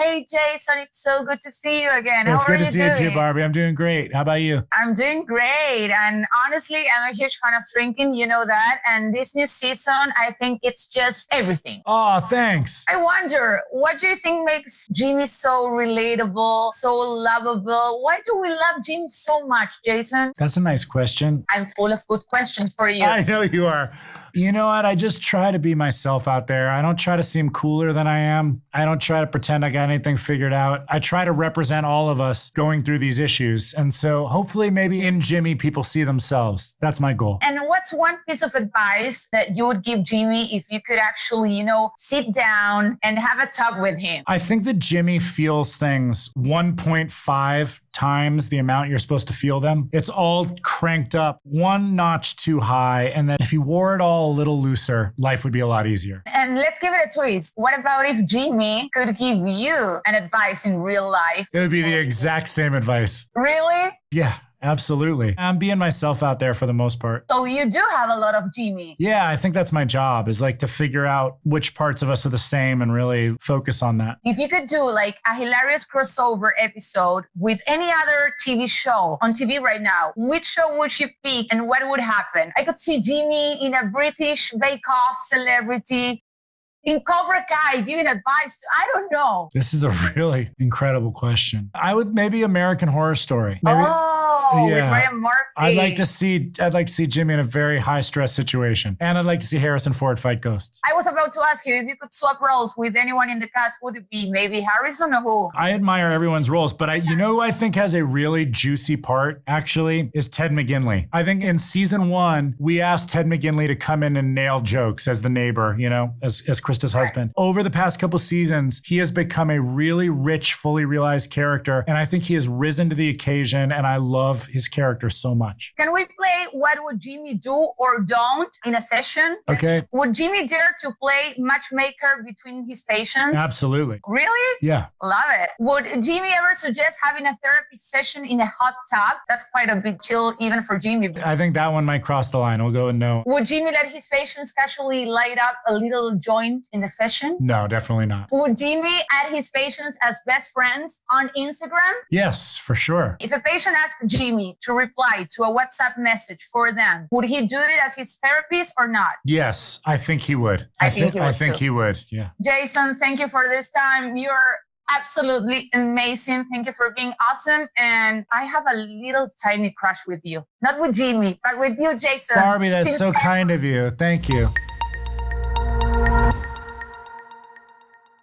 Hey, Jason, it's so good to see you again. It's How are good to you see doing? you too, Barbie. I'm doing great. How about you? I'm doing great. And honestly, I'm a huge fan of drinking. You know that. And this new season, I think it's just everything. Oh, thanks. I wonder, what do you think makes Jimmy so relatable, so lovable? Why do we love Jimmy so much, Jason? That's a nice question. I'm full of good questions for you. I know you are. You know what? I just try to be myself out there. I don't try to seem cooler than I am. I don't try to pretend I got anything figured out. I try to represent all of us going through these issues. And so hopefully maybe in Jimmy, people see themselves. That's my goal. And what's one piece of advice that you would give Jimmy if you could actually, sit down and have a talk with him? I think that Jimmy feels things 1.5 times the amount you're supposed to feel them. It's all cranked up one notch too high. And then if you wore it all a little looser, life would be a lot easier. And let's give it a twist. What about if Jimmy could give you an advice in real life? It would be the exact same advice. Really? Yeah. Absolutely. I'm being myself out there for the most part. So you do have a lot of Jimmy. Yeah, I think that's my job, is like to figure out which parts of us are the same and really focus on that. If you could do like a hilarious crossover episode with any other TV show on TV right now, which show would you pick and what would happen? I could see Jimmy in a British Bake-Off celebrity, in Cobra Kai, giving advice to, I don't know. This is a really incredible question. I would maybe American Horror Story. Maybe, with Ryan Murphy. I'd like to see Jimmy in a very high stress situation. And I'd like to see Harrison Ford fight ghosts. I was about to ask you if you could swap roles with anyone in the cast, would it be maybe Harrison or who? I admire everyone's roles, but who I think has a really juicy part actually is Ted McGinley. I think in season 1, we asked Ted McGinley to come in and nail jokes as the neighbor, as Krista's husband. Over the past couple seasons, he has become a really rich, fully realized character. And I think he has risen to the occasion, and I love his character so much. Can we play What Would Jimmy Do or Don't in a session? Okay. Would Jimmy dare to play matchmaker between his patients? Absolutely. Really? Yeah. Love it. Would Jimmy ever suggest having a therapy session in a hot tub? That's quite a big chill even for Jimmy. I think that one might cross the line. We'll go with no. Would Jimmy let his patients casually light up a little joint in the session? No, definitely not. Would Jimmy add his patients as best friends on Instagram? Yes, for sure. If a patient asked Jimmy to reply to a WhatsApp message for them, would he do it as his therapist or not? Yes, I think he would. I think he would. Yeah. Jason, thank you for this time. You're absolutely amazing. Thank you for being awesome. And I have a little tiny crush with you. Not with Jimmy, but with you, Jason. Barbie, that's so kind of you. Thank you.